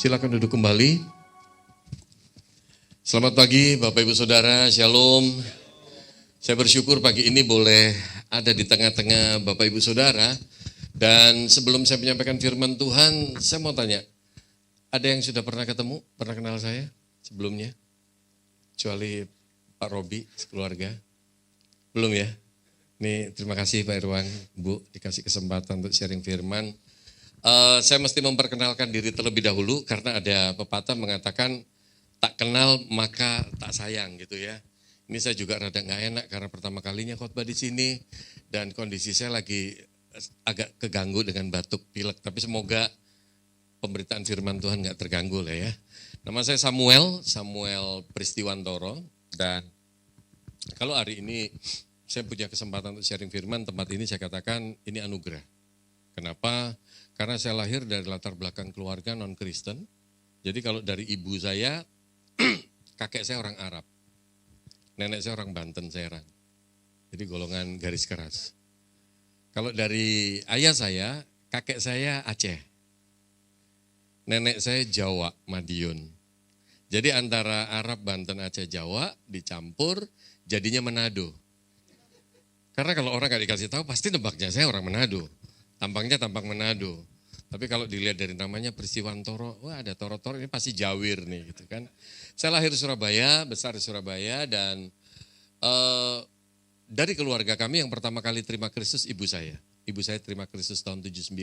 Silakan duduk kembali. Selamat pagi Bapak Ibu Saudara, Shalom. Saya bersyukur pagi ini boleh ada di tengah-tengah Bapak Ibu Saudara. Dan sebelum saya menyampaikan firman Tuhan, saya mau tanya, ada yang sudah pernah ketemu, pernah kenal saya sebelumnya? Kecuali Pak Robi, sekeluarga. Belum ya? Nih, terima kasih Pak Irwan, Bu, dikasih kesempatan untuk sharing firman. Saya mesti memperkenalkan diri terlebih dahulu karena ada pepatah mengatakan tak kenal maka tak sayang gitu ya. Ini saya juga rada nggak enak karena pertama kalinya khotbah di sini dan kondisi saya lagi agak keganggu dengan batuk pilek. Tapi semoga pemberitaan firman Tuhan nggak terganggu lah ya. Nama saya Samuel Pristiwantoro, dan kalau hari ini saya punya kesempatan untuk sharing firman, tempat ini saya katakan ini anugerah. Kenapa? Karena saya lahir dari latar belakang keluarga non-Kristen. Jadi kalau dari ibu saya, kakek saya orang Arab. Nenek saya orang Banten, Serang. Jadi golongan garis keras. Kalau dari ayah saya, kakek saya Aceh. Nenek saya Jawa, Madiun. Jadi antara Arab, Banten, Aceh, Jawa dicampur jadinya Manado. Karena kalau orang gak dikasih tahu pasti nebaknya saya orang Manado. Tampangnya tampang Manado. Tapi kalau dilihat dari namanya Pristiwantoro, wah ada toro-toro, ini pasti Jawir nih gitu kan. Saya lahir di Surabaya, besar di Surabaya, dan dari keluarga kami yang pertama kali terima Kristus ibu saya. Ibu saya terima Kristus tahun 79.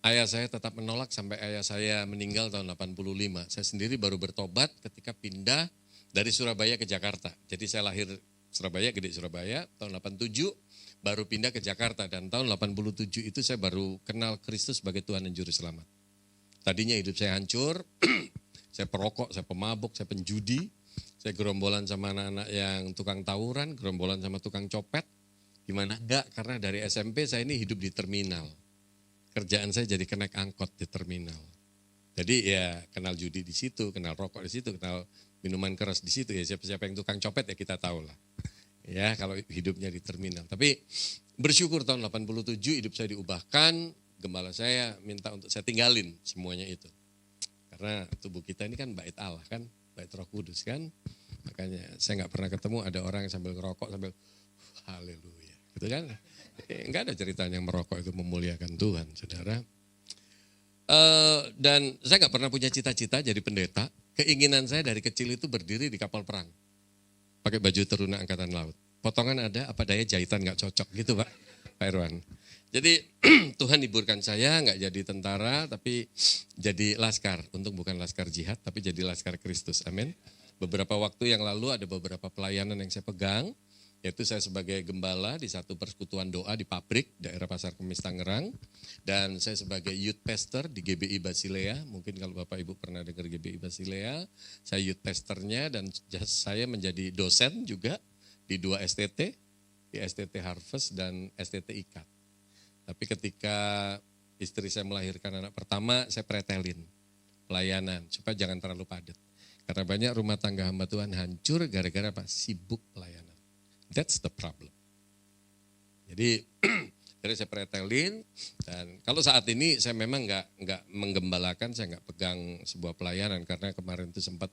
Ayah saya tetap menolak sampai ayah saya meninggal tahun 85. Saya sendiri baru bertobat ketika pindah dari Surabaya ke Jakarta. Jadi saya lahir Surabaya, gede Surabaya, tahun 87. Baru pindah ke Jakarta, dan tahun 87 itu saya baru kenal Kristus sebagai Tuhan dan Juru Selamat. Tadinya hidup saya hancur, saya perokok, saya pemabuk, saya penjudi, saya gerombolan sama anak-anak yang tukang tawuran, gerombolan sama tukang copet. Gimana? Enggak, karena dari SMP saya ini hidup di terminal. Kerjaan saya jadi kenaik angkot di terminal. Jadi ya kenal judi di situ, kenal rokok di situ, kenal minuman keras di situ. Ya siapa-siapa yang tukang copet ya kita tahu lah. Ya kalau hidupnya di terminal. Tapi bersyukur tahun 87 hidup saya diubahkan, gembala saya minta untuk saya tinggalin semuanya itu. Karena tubuh kita ini kan bait Allah kan, bait Roh Kudus kan. Makanya saya nggak pernah ketemu ada orang yang sambil ngerokok sambil haleluya gitu kan. Enggak ada ceritanya yang merokok itu memuliakan Tuhan, saudara. Dan saya nggak pernah punya cita-cita jadi pendeta. Keinginan saya dari kecil itu berdiri di kapal perang. Pakai baju teruna angkatan laut. Potongan ada, apa daya jahitan gak cocok gitu Pak Irwan. Jadi Tuhan hiburkan saya gak jadi tentara tapi jadi laskar. Untung bukan laskar jihad tapi jadi laskar Kristus, amin. Beberapa waktu yang lalu ada beberapa pelayanan yang saya pegang. Yaitu saya sebagai gembala di satu persekutuan doa di pabrik daerah Pasar Kemis Tangerang. Dan saya sebagai youth pastor di GBI Basilea. Mungkin kalau Bapak Ibu pernah dengar GBI Basilea. Saya youth pastornya dan saya menjadi dosen juga di 2 STT. Di STT Harvest dan STT Ikat. Tapi ketika istri saya melahirkan anak pertama, saya pretelin pelayanan supaya jangan terlalu padat. Karena banyak rumah tangga hamba Tuhan hancur gara-gara apa? Sibuk pelayanan. That's the problem. Jadi saya pretelin, dan kalau saat ini saya memang nggak menggembalakan, saya nggak pegang sebuah pelayanan karena kemarin itu sempat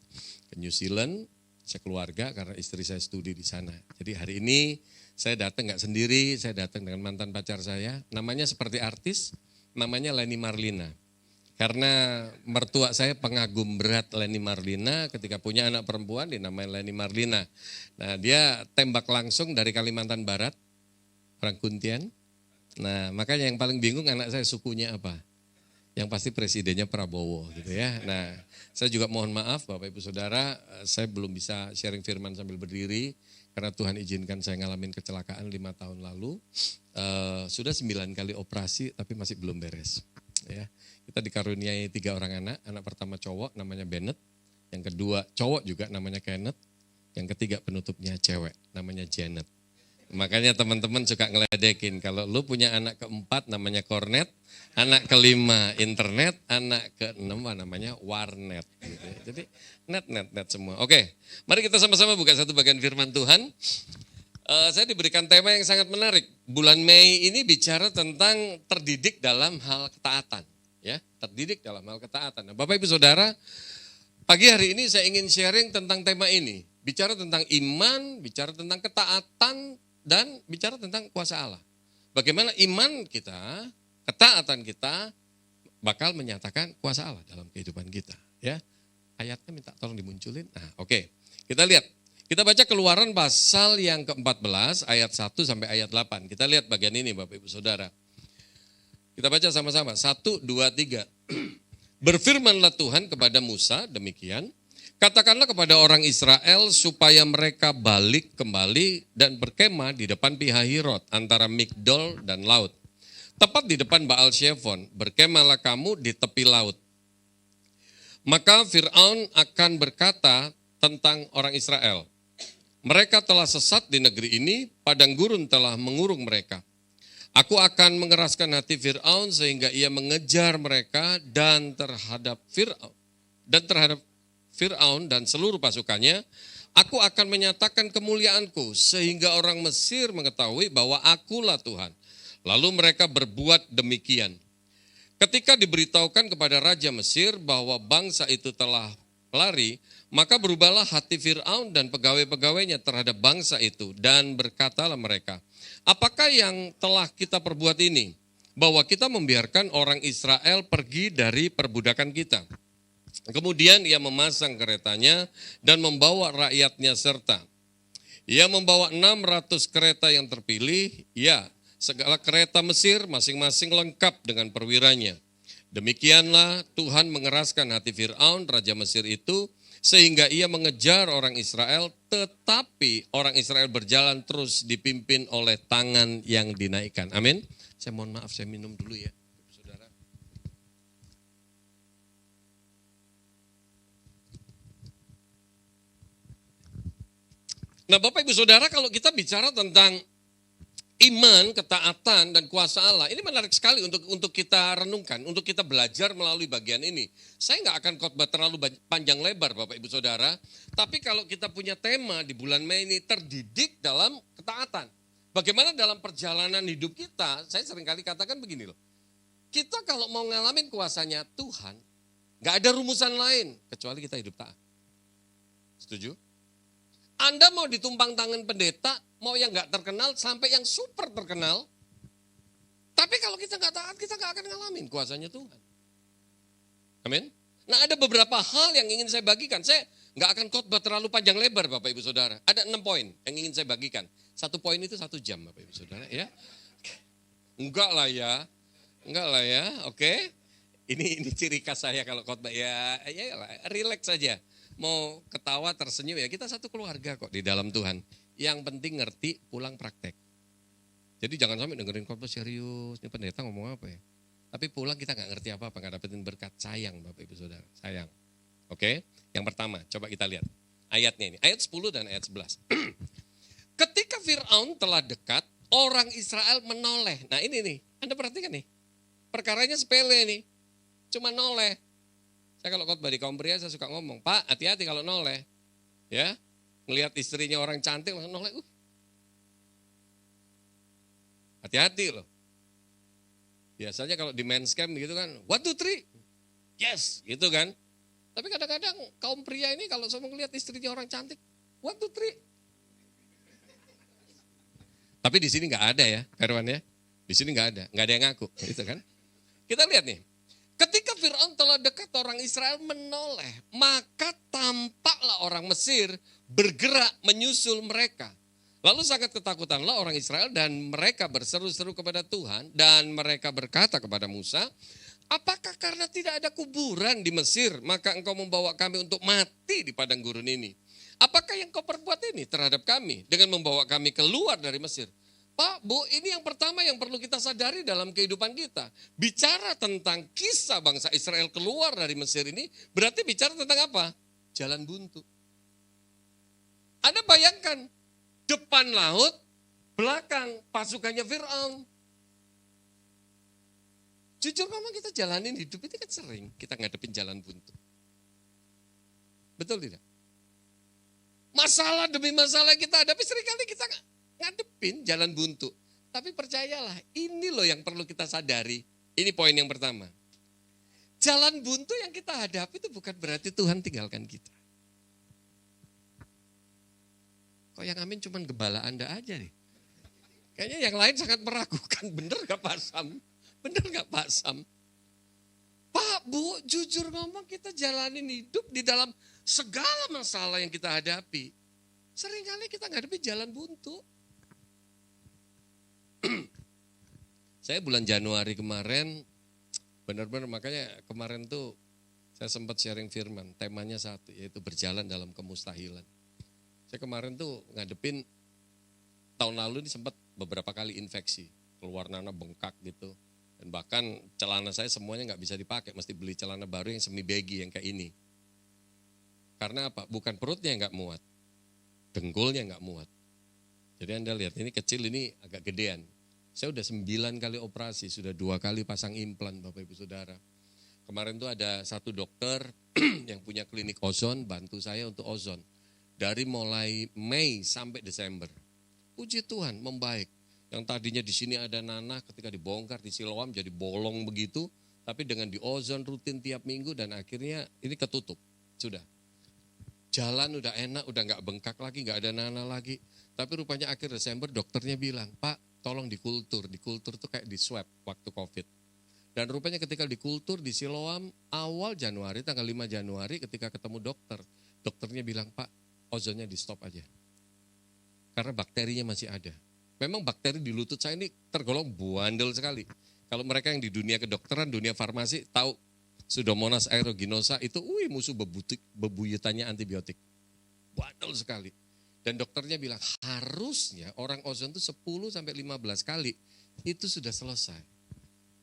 ke New Zealand, saya keluarga karena istri saya studi di sana. Jadi hari ini saya datang nggak sendiri, saya datang dengan mantan pacar saya, namanya seperti artis, namanya Leni Marlina. Karena mertua saya pengagum berat Leni Marlina, ketika punya anak perempuan dinamain Leni Marlina. Nah dia tembak langsung dari Kalimantan Barat, orang Kuntian. Nah makanya yang paling bingung anak saya sukunya apa. Yang pasti presidennya Prabowo gitu ya. Nah saya juga mohon maaf Bapak Ibu Saudara, saya belum bisa sharing firman sambil berdiri. Karena Tuhan izinkan saya ngalamin kecelakaan 5 tahun lalu. Sudah 9 kali operasi tapi masih belum beres. Ya. Kita dikaruniai 3 orang anak. Anak pertama cowok namanya Bennett. Yang kedua cowok juga namanya Kenneth. Yang ketiga penutupnya cewek namanya Janet. Makanya teman-teman suka ngeledekin. Kalau lu punya anak keempat namanya Cornet. Anak kelima internet. Anak keenam namanya warnet. Gitu. Jadi net semua. Oke, mari kita sama-sama buka satu bagian firman Tuhan. Saya diberikan tema yang sangat menarik. Bulan Mei ini bicara tentang terdidik dalam hal ketaatan. Ya, terdidik dalam hal ketaatan. Nah, Bapak Ibu Saudara, pagi hari ini saya ingin sharing tentang tema ini. Bicara tentang iman, bicara tentang ketaatan, dan bicara tentang kuasa Allah. Bagaimana iman kita, ketaatan kita bakal menyatakan kuasa Allah dalam kehidupan kita. Ya, ayatnya minta tolong dimunculin. Nah, oke. Kita lihat. Kita baca Keluaran pasal yang ke-14 ayat 1 sampai ayat 8. Kita lihat bagian ini Bapak Ibu Saudara. Kita baca sama-sama. 1, 2, 3. Berfirmanlah Tuhan kepada Musa demikian. Katakanlah kepada orang Israel supaya mereka balik kembali dan berkemah di depan Pihahirot antara Migdol dan laut. Tepat di depan Baal Shefon, berkemahlah kamu di tepi laut. Maka Fir'aun akan berkata tentang orang Israel, mereka telah sesat di negeri ini, padang gurun telah mengurung mereka. Aku akan mengeraskan hati Fir'aun sehingga ia mengejar mereka dan terhadap Fir'aun dan seluruh pasukannya, aku akan menyatakan kemuliaanku sehingga orang Mesir mengetahui bahwa akulah Tuhan. Lalu mereka berbuat demikian. Ketika diberitahukan kepada Raja Mesir bahwa bangsa itu telah lari, maka berubahlah hati Fir'aun dan pegawai-pegawainya terhadap bangsa itu dan berkatalah mereka, apakah yang telah kita perbuat ini? Bahwa kita membiarkan orang Israel pergi dari perbudakan kita. Kemudian ia memasang keretanya dan membawa rakyatnya serta. Ia membawa 600 kereta yang terpilih, ya segala kereta Mesir masing-masing lengkap dengan perwiranya. Demikianlah Tuhan mengeraskan hati Fir'aun, Raja Mesir itu, sehingga ia mengejar orang Israel, tetapi orang Israel berjalan terus dipimpin oleh tangan yang dinaikkan. Amin. Saya mohon maaf, saya minum dulu ya. Nah Bapak Ibu Saudara, kalau kita bicara tentang iman, ketaatan, dan kuasa Allah, ini menarik sekali untuk kita renungkan, untuk kita belajar melalui bagian ini. Saya nggak akan khotbah terlalu panjang lebar Bapak Ibu Saudara, tapi kalau kita punya tema di bulan Mei ini, terdidik dalam ketaatan. Bagaimana dalam perjalanan hidup kita, saya seringkali katakan begini loh, kita kalau mau ngalamin kuasanya Tuhan, nggak ada rumusan lain, kecuali kita hidup taat. Setuju? Anda mau ditumpang tangan pendeta, mau yang gak terkenal sampai yang super terkenal. Tapi kalau kita gak taat, kita gak akan ngalamin kuasanya Tuhan. Amin. Nah ada beberapa hal yang ingin saya bagikan. Saya gak akan khotbah terlalu panjang lebar Bapak Ibu Saudara. Ada 6 poin yang ingin saya bagikan. 1 poin itu 1 jam Bapak Ibu Saudara ya. Enggak lah ya, oke. Ini ciri khas saya kalau khotbah ya relax saja. Mau ketawa tersenyum ya, kita satu keluarga kok di dalam Tuhan. Yang penting ngerti, pulang praktek. Jadi jangan sampai dengerin khotbah serius, ini pendeta ngomong apa ya. Tapi pulang kita gak ngerti apa-apa, gak dapetin berkat. Sayang Bapak Ibu Saudara, sayang. Oke, yang pertama coba kita lihat ayatnya ini. Ayat 10 dan ayat 11. Ketika Fir'aun telah dekat, orang Israel menoleh. Nah ini nih, Anda perhatikan nih. Perkaranya sepele nih, cuma noleh. Saya kalau khotbah di kaum pria saya suka ngomong, Pak hati-hati kalau noleh. Ya, ngelihat istrinya orang cantik langsung noleh. Hati-hati loh. Biasanya kalau di men's camp gitu kan, 1, 2, 3, yes gitu kan. Tapi kadang-kadang kaum pria ini kalau sama ngelihat istrinya orang cantik, 1, 2, 3. Tapi di sini nggak ada ya, Herwan ya. Di sini nggak ada yang ngaku, gitu kan. Kita lihat nih. Ketika Fir'aun telah dekat, orang Israel menoleh, maka tampaklah orang Mesir bergerak menyusul mereka. Lalu sangat ketakutanlah orang Israel dan mereka berseru-seru kepada Tuhan dan mereka berkata kepada Musa, apakah karena tidak ada kuburan di Mesir maka engkau membawa kami untuk mati di padang gurun ini? Apakah yang kau perbuat ini terhadap kami dengan membawa kami keluar dari Mesir? Pak, Bu, ini yang pertama yang perlu kita sadari dalam kehidupan kita. Bicara tentang kisah bangsa Israel keluar dari Mesir ini, berarti bicara tentang apa? Jalan buntu. Anda bayangkan, depan laut, belakang pasukannya Fir'aun. Jujur memang kita jalanin hidup itu kan sering kita ngadepin jalan buntu. Betul tidak? Masalah demi masalah kita hadapi seringkali kita ngadepin jalan buntu. Tapi percayalah, ini loh yang perlu kita sadari. Ini poin yang pertama. Jalan buntu yang kita hadapi itu bukan berarti Tuhan tinggalkan kita. Kok yang amin cuman gembala Anda aja nih? Kayaknya yang lain sangat meragukan, bener gak Pak Sam? Bener gak Pak Sam? Pak, Bu, jujur ngomong kita jalanin hidup di dalam segala masalah yang kita hadapi. Seringkali kita ngadepi jalan buntu. Saya bulan Januari kemarin, benar-benar makanya kemarin tuh saya sempat sharing firman, temanya satu, yaitu berjalan dalam kemustahilan. Saya kemarin tuh ngadepin, tahun lalu ini sempat beberapa kali infeksi, keluar nanah bengkak gitu. Dan bahkan celana saya semuanya nggak bisa dipakai, mesti beli celana baru yang semi baggy yang kayak ini. Karena apa? Bukan perutnya yang nggak muat, dengkulnya nggak muat. Jadi Anda lihat ini kecil, ini agak gedean. Saya udah 9 kali operasi, sudah 2 kali pasang implan Bapak Ibu Saudara. Kemarin tuh ada satu dokter yang punya klinik ozon, bantu saya untuk ozon. Dari mulai Mei sampai Desember. Puji Tuhan, membaik. Yang tadinya di sini ada nanah, ketika dibongkar di Siloam jadi bolong begitu. Tapi dengan di ozon rutin tiap minggu dan akhirnya ini ketutup. Sudah. Jalan udah enak, udah gak bengkak lagi, gak ada nanah lagi. Tapi rupanya akhir Desember dokternya bilang, Pak tolong dikultur. Dikultur tuh kayak di swab waktu COVID. Dan rupanya ketika dikultur di Siloam awal Januari, tanggal 5 Januari ketika ketemu dokter. Dokternya bilang, Pak ozonnya di stop aja. Karena bakterinya masih ada. Memang bakteri di lutut saya ini tergolong bandel sekali. Kalau mereka yang di dunia kedokteran, dunia farmasi tahu Pseudomonas aeruginosa itu musuh bebuyutannya antibiotik. Bandel sekali. Dan dokternya bilang harusnya orang ozon itu 10 sampai 15 kali itu sudah selesai.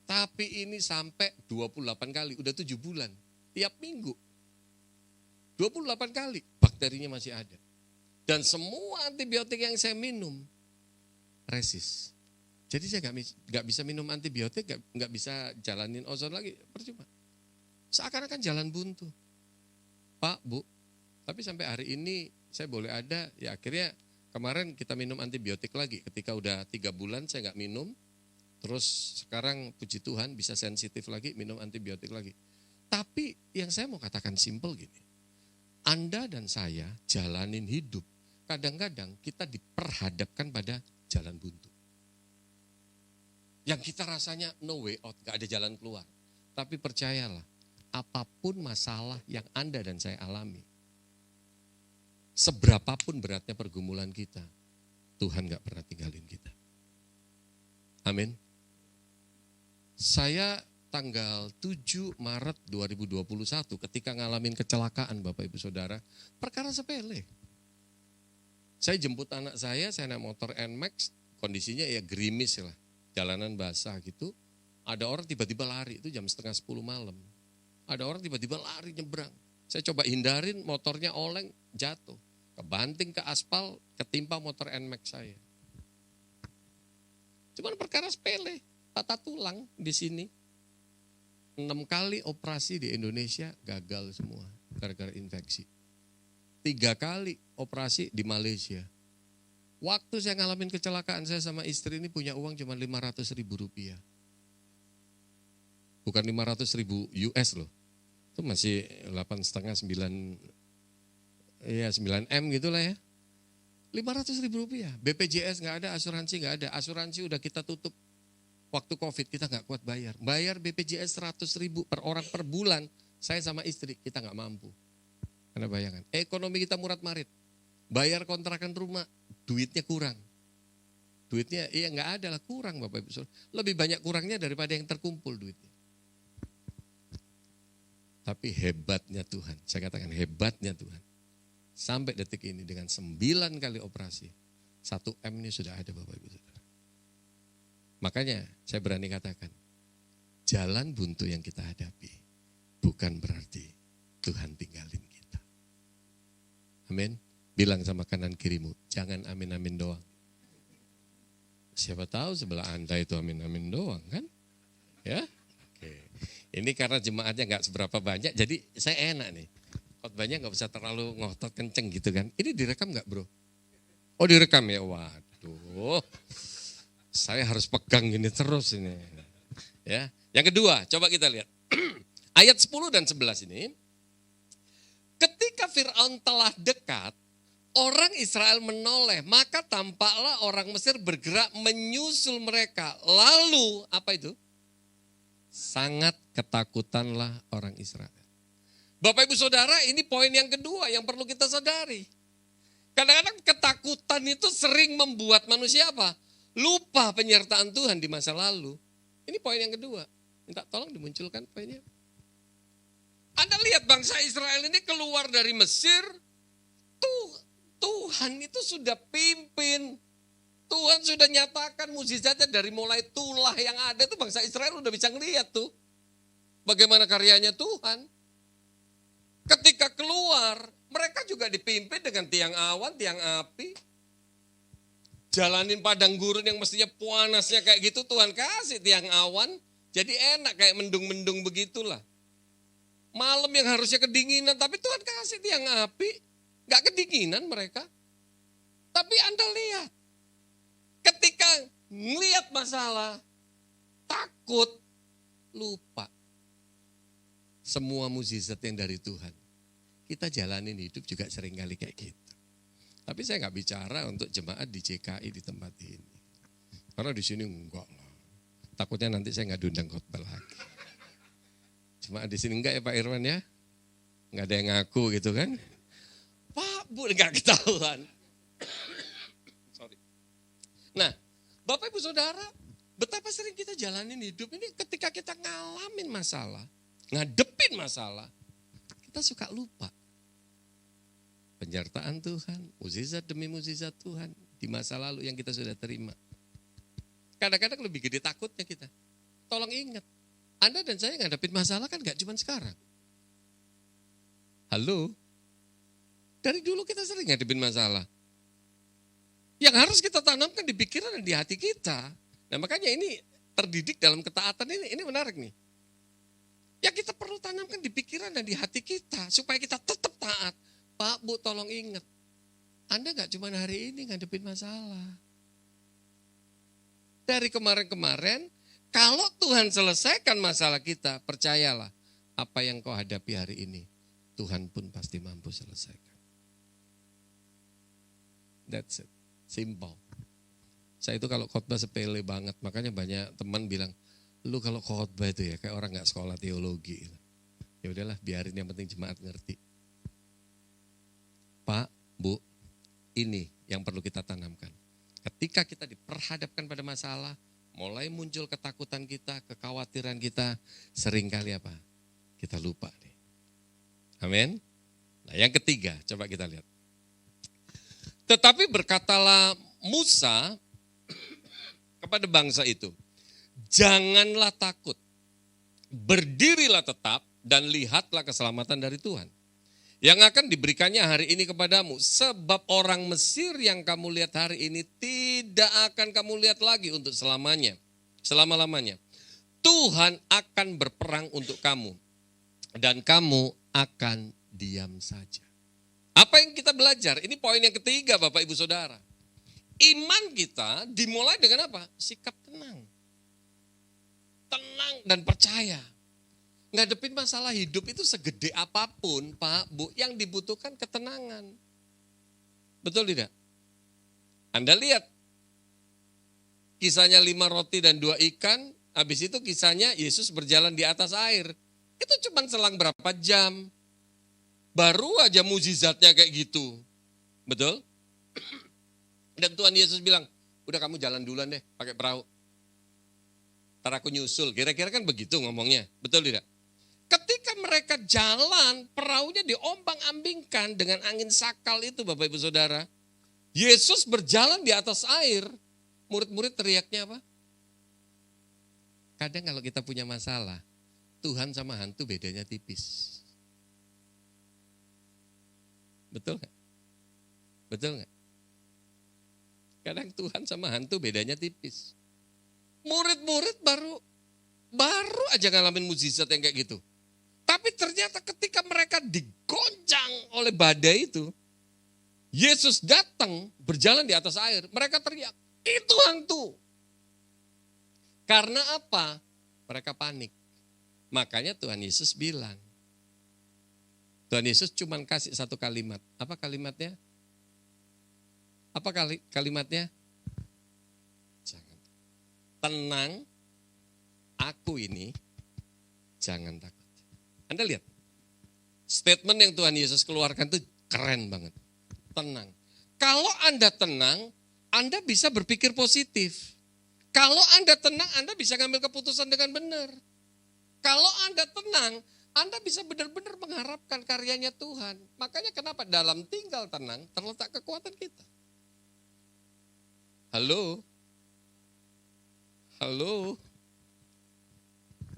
Tapi ini sampai 28 kali, udah 7 bulan. Tiap minggu. 28 kali bakterinya masih ada. Dan semua antibiotik yang saya minum resis. Jadi saya nggak bisa minum antibiotik, nggak bisa jalanin ozon lagi, percuma. Seakan-akan jalan buntu. Pak, Bu, tapi sampai hari ini saya boleh ada, ya akhirnya kemarin kita minum antibiotik lagi. Ketika udah 3 bulan saya nggak minum, terus sekarang puji Tuhan bisa sensitif lagi, minum antibiotik lagi. Tapi yang saya mau katakan simple gini, Anda dan saya jalanin hidup, kadang-kadang kita diperhadapkan pada jalan buntu. Yang kita rasanya no way out, gak ada jalan keluar. Tapi percayalah, apapun masalah yang Anda dan saya alami, seberapapun beratnya pergumulan kita, Tuhan gak pernah tinggalin kita. Amin. Saya tanggal 7 Maret 2021 ketika ngalamin kecelakaan Bapak Ibu Saudara, perkara sepele. Saya jemput anak saya naik motor NMAX, kondisinya ya gerimis lah, jalanan basah gitu. Ada orang tiba-tiba lari, itu jam 9:30 malam. Ada orang tiba-tiba lari nyebrang. Saya coba hindarin, motornya oleng, jatuh. Kebanting ke aspal, ketimpa motor NMAX saya. Cuman perkara sepele, patah tulang di sini. 6 kali operasi di Indonesia gagal semua, gara-gara infeksi. 3 kali operasi di Malaysia. Waktu saya ngalamin kecelakaan, saya sama istri ini punya uang cuma 500.000 rupiah. Bukan 500.000 US loh. Itu masih 8,5, 9, ya 9 M gitu lah ya. 500.000 rupiah. BPJS gak ada, asuransi gak ada. Asuransi udah kita tutup. Waktu COVID kita gak kuat bayar. Bayar BPJS 100.000 per orang per bulan. Saya sama istri, kita gak mampu. Anda bayangkan, ekonomi kita murat-marit. Bayar kontrakan rumah, duitnya kurang. Duitnya nggak ada lah, kurang Bapak Ibu Saudara. Lebih banyak kurangnya daripada yang terkumpul duitnya. Tapi hebatnya Tuhan, saya katakan hebatnya Tuhan. Sampai detik ini dengan 9 kali operasi, 1 M ini sudah ada Bapak Ibu Saudara. Makanya saya berani katakan, jalan buntu yang kita hadapi bukan berarti Tuhan tinggalin kita. Amin. Bilang sama kanan kirimu, jangan amin-amin doang. Siapa tahu sebelah Anda itu amin-amin doang kan? Ya. Oke. Ini karena jemaatnya gak seberapa banyak, jadi saya enak nih. Khotbahnya gak usah terlalu ngotot kenceng gitu kan. Ini direkam gak bro? Oh direkam ya, waduh. Saya harus pegang gini terus ini. Ya. Yang kedua, coba kita lihat. Ayat 10 dan 11 ini, ketika Fir'aun telah dekat, orang Israel menoleh, maka tampaklah orang Mesir bergerak menyusul mereka. Lalu, apa itu? Sangat ketakutanlah orang Israel. Bapak Ibu Saudara, ini poin yang kedua yang perlu kita sadari. Kadang-kadang ketakutan itu sering membuat manusia apa? Lupa penyertaan Tuhan di masa lalu. Ini poin yang kedua. Minta tolong dimunculkan poinnya. Anda lihat bangsa Israel ini keluar dari Mesir, Tuhan itu sudah pimpin. Tuhan sudah nyatakan mukjizatnya dari mulai tulah yang ada itu bangsa Israel udah bisa ngeliat tuh. Bagaimana karyanya Tuhan. Ketika keluar, mereka juga dipimpin dengan tiang awan, tiang api. Jalanin padang gurun yang mestinya panasnya kayak gitu, Tuhan kasih tiang awan. Jadi enak kayak mendung-mendung begitulah. Malam yang harusnya kedinginan, tapi Tuhan kasih tiang api. Gak kedinginan mereka. Tapi Anda lihat, ketika ngelihat masalah, takut, lupa. Semua mukjizat yang dari Tuhan. Kita jalanin hidup juga sering kali kayak gitu. Tapi saya gak bicara untuk jemaat di JKI di tempat ini. Karena di sini enggak lah. Takutnya nanti saya gak diundang khotbah lagi. Jemaat di sini enggak ya Pak Irwan ya? Enggak ada yang ngaku gitu kan? Pak, Bu, enggak ketahuan. Sorry. Nah, Bapak Ibu Saudara, betapa sering kita jalanin hidup ini ketika kita ngalamin masalah, ngadepin masalah, kita suka lupa. Penyertaan Tuhan, mukjizat demi mukjizat Tuhan di masa lalu yang kita sudah terima. Kadang-kadang lebih gede takutnya kita. Tolong ingat, Anda dan saya ngadepin masalah kan gak cuma sekarang. Halo? Dari dulu kita sering ngadepin masalah. Yang harus kita tanamkan di pikiran dan di hati kita. Nah makanya ini terdidik dalam ketaatan ini menarik nih. Ya kita perlu tanamkan di pikiran dan di hati kita supaya kita tetap taat. Pak, Bu, tolong ingat. Anda gak cuma hari ini ngadepin masalah. Dari kemarin-kemarin, kalau Tuhan selesaikan masalah kita, percayalah, apa yang kau hadapi hari ini, Tuhan pun pasti mampu selesaikan. That's it. Simple. Saya itu kalau khotbah sepele banget, makanya banyak teman bilang, lu kalau khotbah itu ya kayak orang gak sekolah teologi. Ya udahlah, biarin, yang penting jemaat ngerti. Pak, Bu, ini yang perlu kita tanamkan. Ketika kita diperhadapkan pada masalah, mulai muncul ketakutan kita, kekhawatiran kita, seringkali apa? Kita lupa nih. Amin. Nah yang ketiga, coba kita lihat. Tetapi berkatalah Musa kepada bangsa itu, janganlah takut, berdirilah tetap dan lihatlah keselamatan dari Tuhan. Yang akan diberikannya hari ini kepadamu. Sebab orang Mesir yang kamu lihat hari ini tidak akan kamu lihat lagi untuk selamanya. Selama-lamanya. Tuhan akan berperang untuk kamu. Dan kamu akan diam saja. Apa yang kita belajar? Ini poin yang ketiga Bapak Ibu Saudara. Iman kita dimulai dengan apa? Sikap tenang. Tenang dan percaya. Ngadepin masalah hidup itu segede apapun, Pak, Bu, yang dibutuhkan ketenangan. Betul tidak? Anda lihat, kisahnya 5 roti dan 2 ikan, habis itu kisahnya Yesus berjalan di atas air. Itu cuma selang berapa jam, baru aja mukjizatnya kayak gitu. Betul? Dan Tuhan Yesus bilang, udah kamu jalan duluan deh, pakai perahu. Ntar aku nyusul, kira-kira kan begitu ngomongnya, betul tidak? Ketika mereka jalan, perahunya diombang-ambingkan dengan angin sakal itu Bapak Ibu Saudara. Yesus berjalan di atas air, murid-murid teriaknya apa? Kadang kalau kita punya masalah, Tuhan sama hantu bedanya tipis. Betul nggak? Betul nggak? Kadang Tuhan sama hantu bedanya tipis. Murid-murid baru aja ngalamin mukjizat yang kayak gitu. Tapi ternyata ketika mereka digoncang oleh badai itu, Yesus datang berjalan di atas air. Mereka teriak, itu hantu. Karena apa? Mereka panik. Makanya Tuhan Yesus bilang, Tuhan Yesus cuma kasih satu kalimat. Apa kalimatnya? Apa kalimatnya? Jangan. Tenang, aku ini jangan takut. Anda lihat, statement yang Tuhan Yesus keluarkan itu keren banget. Tenang. Kalau Anda tenang, Anda bisa berpikir positif. Kalau Anda tenang, Anda bisa ngambil keputusan dengan benar. Kalau Anda tenang, Anda bisa benar-benar mengharapkan karyanya Tuhan. Makanya kenapa dalam tinggal tenang terletak kekuatan kita. Halo? Halo?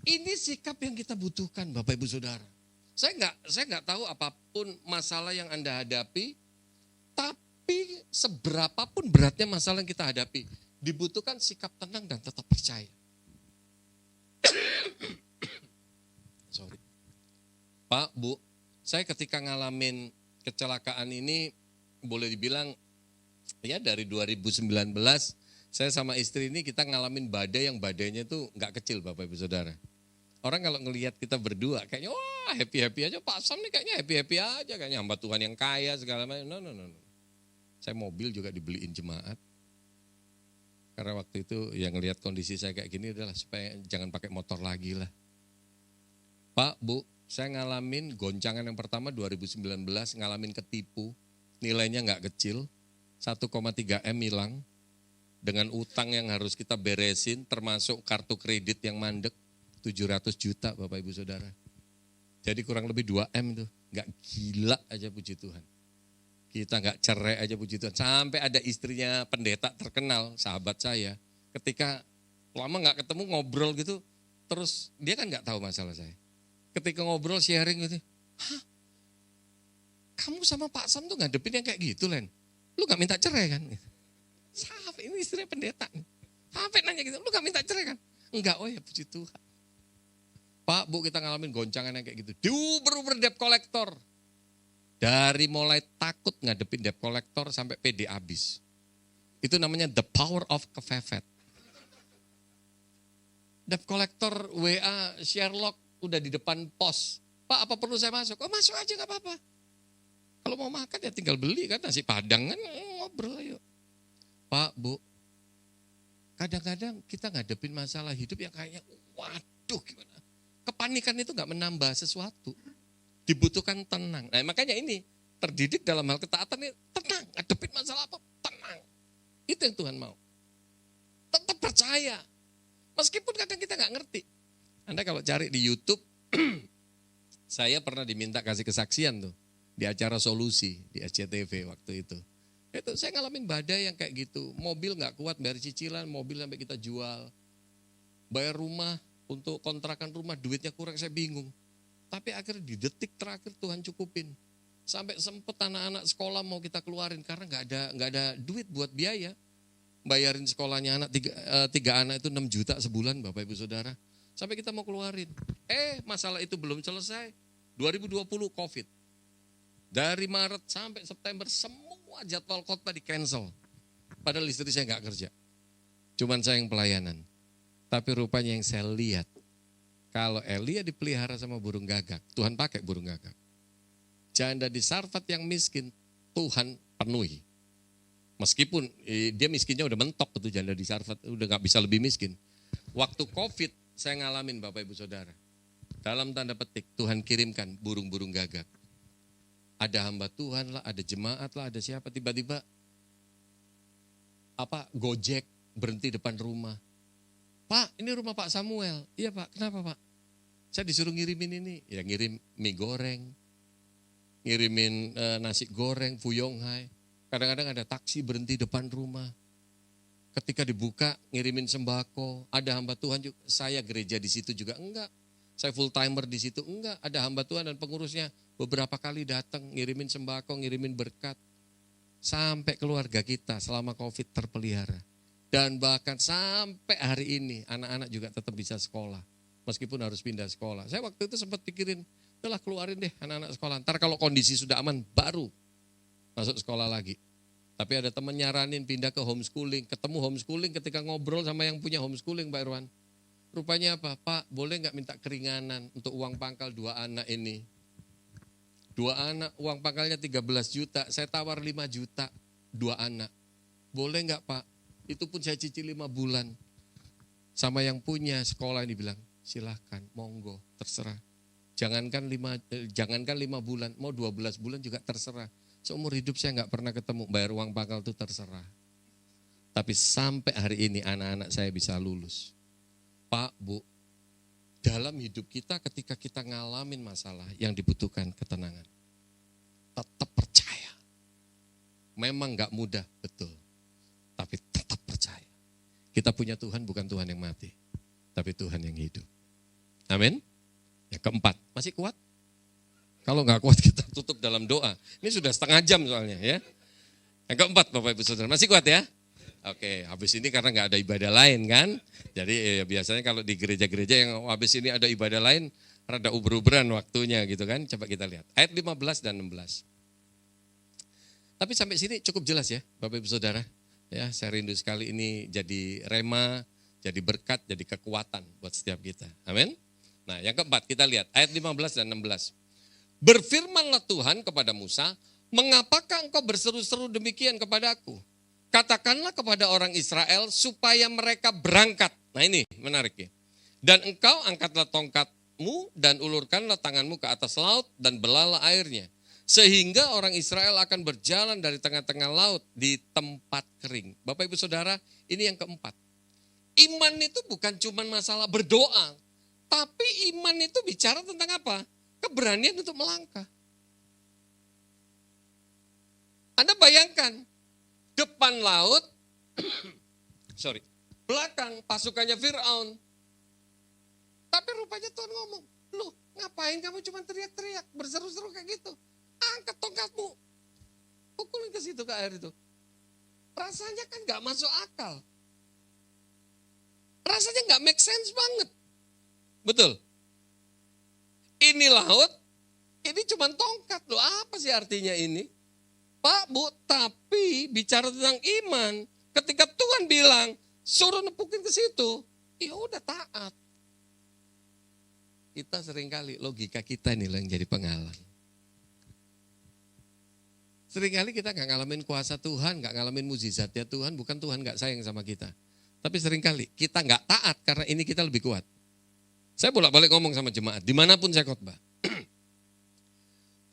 Ini sikap yang kita butuhkan Bapak Ibu Saudara. Saya nggak tahu apapun masalah yang Anda hadapi, tapi seberapapun beratnya masalah yang kita hadapi, dibutuhkan sikap tenang dan tetap percaya. Sorry. Pak, Bu, saya ketika ngalamin kecelakaan ini, boleh dibilang ya dari 2019, saya sama istri ini kita ngalamin badai yang badainya itu nggak kecil Bapak Ibu Saudara. Orang kalau ngelihat kita berdua kayaknya wah happy-happy aja, Pak Sam nih kayaknya happy-happy aja, kayaknya hamba Tuhan yang kaya segala macam. No. Saya mobil juga dibeliin jemaat. Karena waktu itu yang ngelihat kondisi saya kayak gini adalah supaya jangan pakai motor lagi lah. Pak, Bu, saya ngalamin goncangan yang pertama 2019, ngalamin ketipu, nilainya nggak kecil, 1,3 M hilang, dengan utang yang harus kita beresin, termasuk kartu kredit yang mandek, 700 juta Bapak Ibu Saudara. Jadi kurang lebih 2 M itu, nggak gila aja puji Tuhan. Kita nggak cerai aja puji Tuhan. Sampai ada istrinya pendeta terkenal, sahabat saya. Ketika lama nggak ketemu ngobrol gitu, terus dia kan nggak tahu masalah saya. Ketika ngobrol sharing gitu, hah? Kamu sama Pak Sam tuh ngadepin yang kayak gitu Len? Lu nggak minta cerai kan? Sampai ini istrinya pendeta. Sampai nanya gitu, lu nggak minta cerai kan? Enggak, oh ya puji Tuhan. Pak, Bu, kita ngalamin goncangan yang kayak gitu. Diuber-uber debt collector. Dari mulai takut ngadepin debt collector sampai PD habis. Itu namanya the power of kefefet. Debt collector WA Sherlock udah di depan pos. Pak, apa perlu saya masuk? Oh masuk aja gak apa-apa. Kalau mau makan ya tinggal beli kan nasi padang kan ngobrol ayo. Pak, Bu, kadang-kadang kita ngadepin masalah hidup yang kayaknya waduh gimana. Kepanikan itu gak menambah sesuatu. Dibutuhkan tenang. Nah makanya ini terdidik dalam hal ketaatan ini tenang. Ngadepin masalah apa? Tenang. Itu yang Tuhan mau. Tetap percaya. Meskipun kadang kita gak ngerti. Anda kalau cari di YouTube, saya pernah diminta kasih kesaksian tuh. Di acara Solusi, di SCTV waktu itu. Itu saya ngalamin badai yang kayak gitu. Mobil gak kuat bayar cicilan, mobil sampai kita jual. Bayar rumah, untuk kontrakan rumah duitnya kurang, saya bingung. Tapi akhirnya di detik terakhir Tuhan cukupin. Sampai sempet anak-anak sekolah mau kita keluarin karena nggak ada duit buat biaya. Bayarin sekolahnya anak, tiga anak itu 6 juta sebulan Bapak Ibu Saudara. Sampai kita mau keluarin. Masalah itu belum selesai. 2020 COVID. Dari Maret sampai September semua jadwal khotbah di cancel. Padahal istri saya nggak kerja. Cuman saya yang pelayanan. Tapi rupanya yang saya lihat. Kalau Elia dipelihara sama burung gagak, Tuhan pakai burung gagak. Janda di Sarfat yang miskin, Tuhan penuhi. Meskipun dia miskinnya udah mentok itu janda di Sarfat, udah gak bisa lebih miskin. Waktu COVID saya ngalamin Bapak Ibu Saudara. Dalam tanda petik Tuhan kirimkan burung-burung gagak. Ada hamba Tuhan lah, ada jemaat lah, ada siapa tiba-tiba Gojek berhenti depan rumah. Pak, ini rumah Pak Samuel. Iya Pak, kenapa Pak? Saya disuruh ngirimin ini. Ya ngirim mie goreng, ngirimin nasi goreng, fuyonghai. Kadang-kadang ada taksi berhenti depan rumah. Ketika dibuka, ngirimin sembako. Ada hamba Tuhan juga, saya gereja di situ juga enggak. Saya full timer di situ enggak. Ada hamba Tuhan dan pengurusnya beberapa kali datang, ngirimin sembako, ngirimin berkat. Sampai keluarga kita selama COVID terpelihara. Dan bahkan sampai hari ini anak-anak juga tetap bisa sekolah. Meskipun harus pindah sekolah. Saya waktu itu sempat pikirin, udahlah keluarin deh anak-anak sekolah. Ntar kalau kondisi sudah aman baru masuk sekolah lagi. Tapi ada teman nyaranin pindah ke homeschooling. Ketemu homeschooling ketika ngobrol sama yang punya homeschooling Pak Irwan. Rupanya apa? Pak, boleh nggak minta keringanan untuk uang pangkal 2 anak ini? 2 anak, uang pangkalnya 13 juta, saya tawar 5 juta, 2 anak. Boleh nggak Pak? Itu pun saya cicil 5 bulan. Sama yang punya sekolah ini bilang, silahkan, monggo, terserah. Jangankan 5 bulan, mau 12 bulan juga terserah. Seumur hidup saya nggak pernah ketemu, bayar uang pangkal itu terserah. Tapi sampai hari ini anak-anak saya bisa lulus. Pak, Bu, dalam hidup kita ketika kita ngalamin masalah yang dibutuhkan ketenangan. Tetap percaya. Memang gak mudah, betul. Tapi tetap percaya. Kita punya Tuhan bukan Tuhan yang mati. Tapi Tuhan yang hidup. Amin. Yang keempat, masih kuat? Kalau gak kuat kita tutup dalam doa. Ini sudah setengah jam soalnya ya. Yang keempat Bapak Ibu Saudara, masih kuat ya? Oke, habis ini karena nggak ada ibadah lain kan. Jadi biasanya kalau di gereja-gereja yang habis ini ada ibadah lain, rada uber-uberan waktunya gitu kan. Coba kita lihat, ayat 15 dan 16. Tapi sampai sini cukup jelas ya Bapak Ibu Saudara. Ya, saya rindu sekali ini jadi rema, jadi berkat, jadi kekuatan buat setiap kita. Amin. Nah yang keempat kita lihat, ayat 15 dan 16. Berfirmanlah Tuhan kepada Musa, mengapakah engkau berseru-seru demikian kepadaku? Katakanlah kepada orang Israel supaya mereka berangkat. Nah ini menarik ya. Dan engkau angkatlah tongkatmu dan ulurkanlah tanganmu ke atas laut dan belalah airnya. Sehingga orang Israel akan berjalan dari tengah-tengah laut di tempat kering. Bapak Ibu Saudara, ini yang keempat. Iman itu bukan cuma masalah berdoa. Tapi iman itu bicara tentang apa? Keberanian untuk melangkah. Anda bayangkan. Depan laut, belakang pasukannya Fir'aun. Tapi rupanya Tuhan ngomong, loh ngapain kamu cuma teriak-teriak, berseru-seru kayak gitu. Angkat tongkatmu, pukulin ke situ ke air itu. Rasanya kan gak masuk akal. Rasanya gak make sense banget. Betul? Ini laut, ini cuma tongkat, loh apa sih artinya ini? Pak, Bu, tapi bicara tentang iman, ketika Tuhan bilang, suruh nepukin ke situ, ya udah taat. Kita seringkali, logika kita nih yang jadi penghalang. Seringkali kita gak ngalamin kuasa Tuhan, gak ngalamin mukjizatnya Tuhan, bukan Tuhan gak sayang sama kita. Tapi seringkali kita gak taat karena ini kita lebih kuat. Saya bolak-balik ngomong sama jemaat, dimanapun saya khotbah.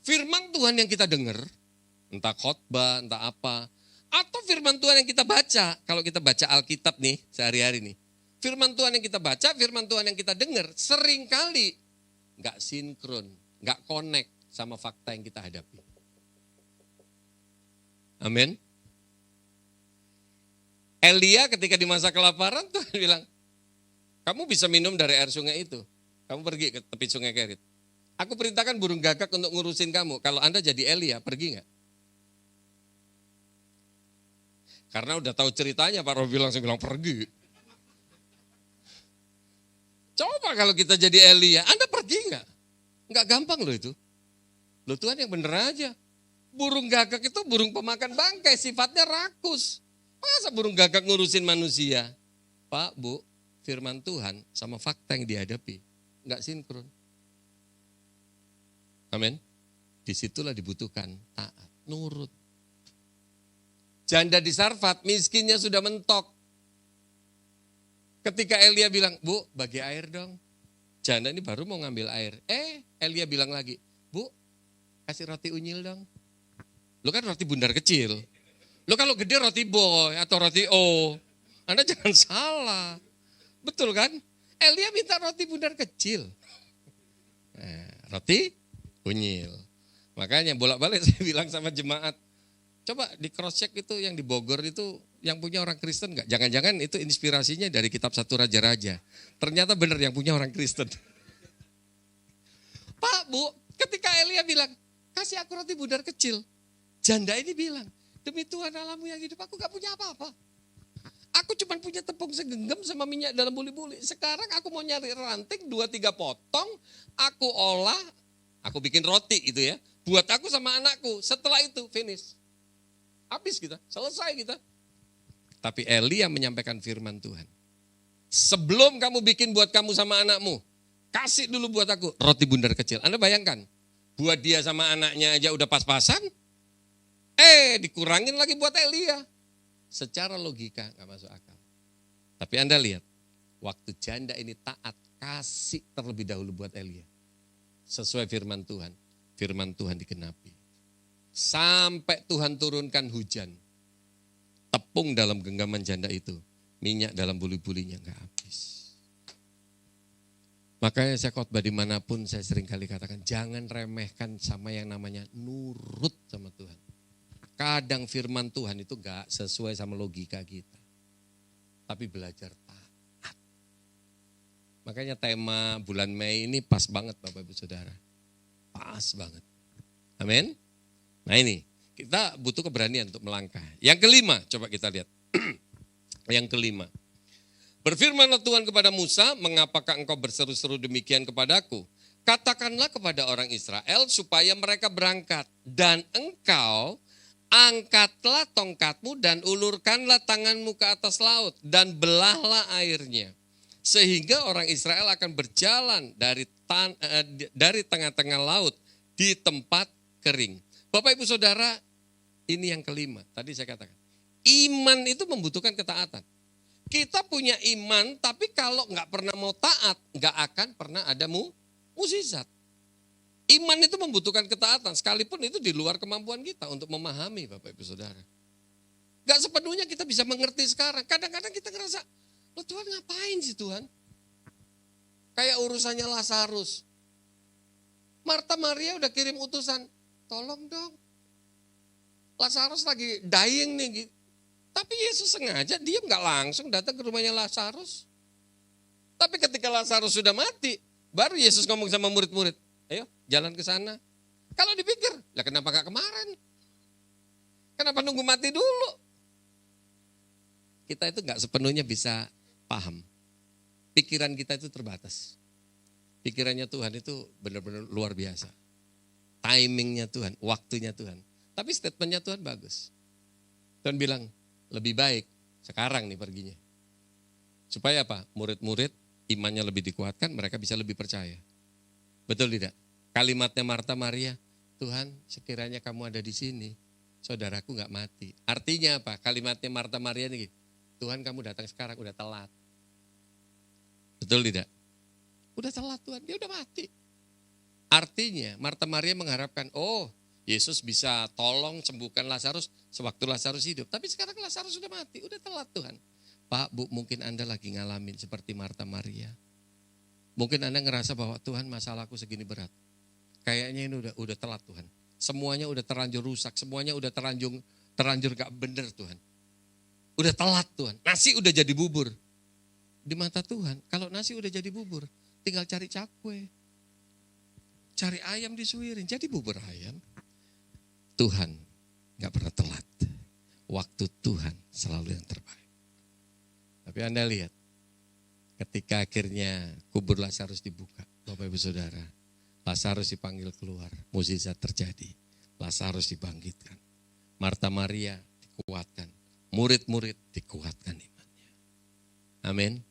Firman Tuhan yang kita dengar, entah khotbah, entah apa. Atau firman Tuhan yang kita baca. Kalau kita baca Alkitab nih, sehari-hari nih. Firman Tuhan yang kita baca, firman Tuhan yang kita dengar, seringkali gak sinkron, gak connect sama fakta yang kita hadapi. Amin. Elia ketika di masa kelaparan Tuhan bilang, kamu bisa minum dari air sungai itu. Kamu pergi ke tepi sungai Kerit. Aku perintahkan burung gagak untuk ngurusin kamu. Kalau Anda jadi Elia, pergi gak? Karena udah tahu ceritanya, Pak Robi langsung bilang pergi. Coba kalau kita jadi Elia, Anda pergi nggak? Nggak gampang loh itu. Loh Tuhan yang bener aja. Burung gagak itu burung pemakan bangkai, sifatnya rakus. Masa burung gagak ngurusin manusia? Pak, Bu, firman Tuhan sama fakta yang dihadapi, nggak sinkron. Amin. Disitulah dibutuhkan taat, nurut. Janda di Sarfat, miskinnya sudah mentok. Ketika Elia bilang, Bu, bagi air dong. Janda ini baru mau ngambil air. Elia bilang lagi, Bu, kasih roti unyil dong. Lo kan roti bundar kecil. Lo kalau gede roti boy atau roti o. Anda jangan salah. Betul kan? Elia minta roti bundar kecil. Roti unyil. Makanya bolak-balik saya bilang sama jemaat, coba di cross check itu yang di Bogor itu yang punya orang Kristen enggak? Jangan-jangan itu inspirasinya dari kitab 1 Raja-Raja. Ternyata benar yang punya orang Kristen. Pak, Bu, ketika Elia bilang, kasih aku roti bundar kecil. Janda ini bilang, demi Tuhan Allahmu yang hidup, aku gak punya apa-apa. Aku cuma punya tepung segenggam sama minyak dalam buli-buli. Sekarang aku mau nyari ranting 2-3 potong, aku olah, aku bikin roti gitu ya. Buat aku sama anakku, setelah itu finish. Habis kita, selesai kita. Tapi Elia menyampaikan firman Tuhan. Sebelum kamu bikin buat kamu sama anakmu, kasih dulu buat aku roti bundar kecil. Anda bayangkan, buat dia sama anaknya aja udah pas-pasan, dikurangin lagi buat Elia. Secara logika gak masuk akal. Tapi Anda lihat, waktu janda ini taat, kasih terlebih dahulu buat Elia. Sesuai firman Tuhan digenapi. Sampai Tuhan turunkan hujan. Tepung dalam genggaman janda itu, minyak dalam buli-bulinya gak habis. Makanya saya khotbah dimanapun saya sering kali katakan, jangan remehkan sama yang namanya nurut sama Tuhan. Kadang firman Tuhan itu gak sesuai sama logika kita. Tapi belajar taat. Makanya tema bulan Mei ini pas banget Bapak Ibu Saudara. Pas banget. Amin. Nah ini, kita butuh keberanian untuk melangkah. Yang kelima, coba kita lihat. Yang kelima. Berfirmanlah Tuhan kepada Musa, mengapakah engkau berseru-seru demikian kepadaku? Katakanlah kepada orang Israel supaya mereka berangkat. Dan engkau angkatlah tongkatmu dan ulurkanlah tanganmu ke atas laut. Dan belahlah airnya. Sehingga orang Israel akan berjalan dari tengah-tengah laut di tempat kering. Bapak Ibu Saudara, ini yang kelima. Tadi saya katakan, iman itu membutuhkan ketaatan. Kita punya iman, tapi kalau nggak pernah mau taat, nggak akan pernah ada mukjizat. Iman itu membutuhkan ketaatan, sekalipun itu di luar kemampuan kita untuk memahami Bapak Ibu Saudara. Nggak sepenuhnya kita bisa mengerti sekarang. Kadang-kadang kita ngerasa, loh Tuhan ngapain sih Tuhan? Kayak urusannya Lazarus. Marta Maria udah kirim utusan, tolong dong. Lazarus lagi dying nih. Tapi Yesus sengaja diam gak langsung datang ke rumahnya Lazarus. Tapi ketika Lazarus sudah mati, baru Yesus ngomong sama murid-murid, ayo jalan ke sana. Kalau dipikir, lah kenapa gak kemarin? Kenapa nunggu mati dulu? Kita itu gak sepenuhnya bisa paham. Pikiran kita itu terbatas. Pikirannya Tuhan itu benar-benar luar biasa. Timingnya Tuhan, waktunya Tuhan. Tapi statementnya Tuhan bagus. Tuhan bilang, lebih baik sekarang nih perginya. Supaya apa? Murid-murid imannya lebih dikuatkan, mereka bisa lebih percaya. Betul tidak? Kalimatnya Marta Maria, Tuhan sekiranya kamu ada di sini, saudaraku gak mati. Artinya apa? Kalimatnya Marta Maria ini, Tuhan kamu datang sekarang, udah telat. Betul tidak? Udah telat Tuhan, dia udah mati. Artinya Marta Maria mengharapkan, oh Yesus bisa tolong sembuhkan Lazarus sewaktu Lazarus hidup. Tapi sekarang Lazarus sudah mati, udah telat Tuhan. Pak, Bu, mungkin Anda lagi ngalamin seperti Marta Maria. Mungkin Anda ngerasa bahwa Tuhan masalahku segini berat. Kayaknya ini udah telat Tuhan. Semuanya udah terlanjur rusak, semuanya udah terlanjur gak bener Tuhan. Udah telat Tuhan, nasi udah jadi bubur. Di mata Tuhan, kalau nasi udah jadi bubur, tinggal cari cakwe. Cari ayam disuirin, jadi bubur ayam. Tuhan gak pernah telat. Waktu Tuhan selalu yang terbaik. Tapi Anda lihat, ketika akhirnya kubur Lazarus dibuka, Bapak Ibu Saudara, Lazarus dipanggil keluar, mukjizat terjadi. Lazarus dibangkitkan. Marta Maria dikuatkan. Murid-murid dikuatkan imannya. Amin.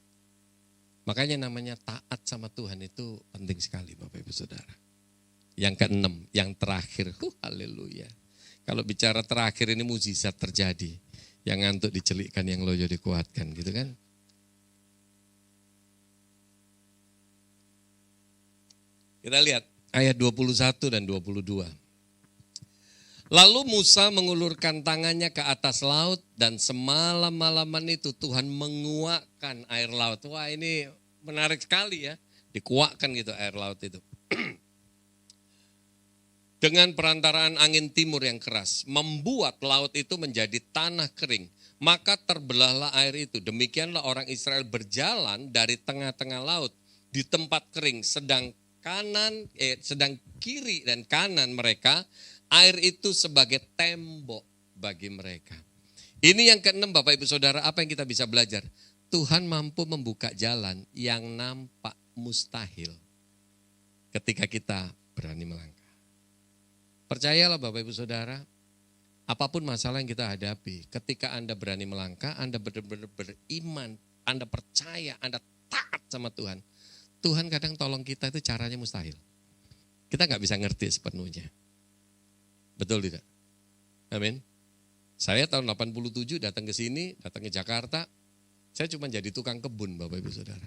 Makanya namanya taat sama Tuhan itu penting sekali Bapak Ibu Saudara. Yang keenam, yang terakhir, haleluya. Kalau bicara terakhir ini mukjizat terjadi. Yang ngantuk dicelikkan, yang loyo dikuatkan gitu kan. Kita lihat ayat 21 dan 22. Lalu Musa mengulurkan tangannya ke atas laut dan semalam-malaman itu Tuhan menguakkan air laut. Wah ini menarik sekali ya, dikuakkan gitu air laut itu. Dengan perantaraan angin timur yang keras, membuat laut itu menjadi tanah kering. Maka terbelahlah air itu. Demikianlah orang Israel berjalan dari tengah-tengah laut di tempat kering. Sedang kiri dan kanan mereka, air itu sebagai tembok bagi mereka. Ini yang keenam Bapak Ibu Saudara, apa yang kita bisa belajar? Tuhan mampu membuka jalan yang nampak mustahil ketika kita berani melangkah. Percayalah Bapak Ibu Saudara, apapun masalah yang kita hadapi, ketika Anda berani melangkah, Anda benar-benar beriman Anda percaya, Anda taat sama Tuhan. Tuhan kadang tolong kita itu caranya mustahil. Kita nggak bisa ngerti sepenuhnya. Betul tidak? Amin. Saya tahun 87 datang ke sini, datang ke Jakarta. Saya cuma jadi tukang kebun Bapak Ibu Saudara.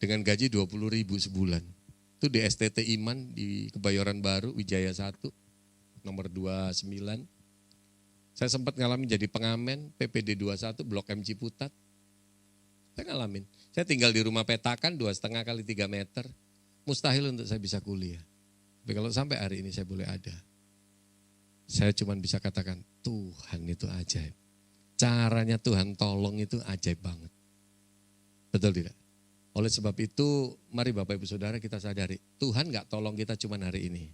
Dengan gaji 20.000 sebulan. Itu di STT Iman di Kebayoran Baru, Wijaya 1, nomor 29. Saya sempat ngalamin jadi pengamen, PPD 21, Blok M Ciputat. Saya ngalamin. Saya tinggal di rumah petakan 2,5 kali 3 meter. Mustahil untuk saya bisa kuliah. Tapi kalau sampai hari ini saya boleh ada. Saya cuma bisa katakan, Tuhan itu ajaib. Caranya Tuhan tolong itu ajaib banget. Betul tidak? Oleh sebab itu, mari Bapak Ibu Saudara kita sadari, Tuhan gak tolong kita cuma hari ini.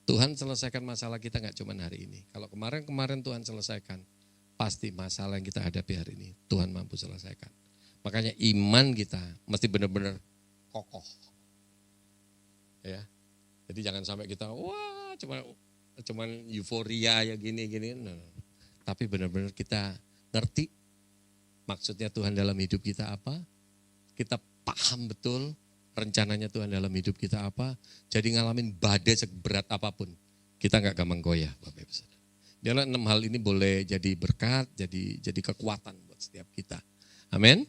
Tuhan selesaikan masalah kita gak cuma hari ini. Kalau kemarin-kemarin Tuhan selesaikan, pasti masalah yang kita hadapi hari ini, Tuhan mampu selesaikan. Makanya iman kita mesti benar-benar kokoh. Ya. Jadi jangan sampai kita, wah cuman euforia ya gini-gini. No. Tapi benar-benar kita ngerti maksudnya Tuhan dalam hidup kita apa. Kita paham betul rencananya Tuhan dalam hidup kita apa. Jadi ngalamin badai seberat apapun. Kita gak gampang goyah Bapak Ibu Saudara. Biarlah 6 hal ini boleh jadi berkat, jadi kekuatan buat setiap kita. Amin.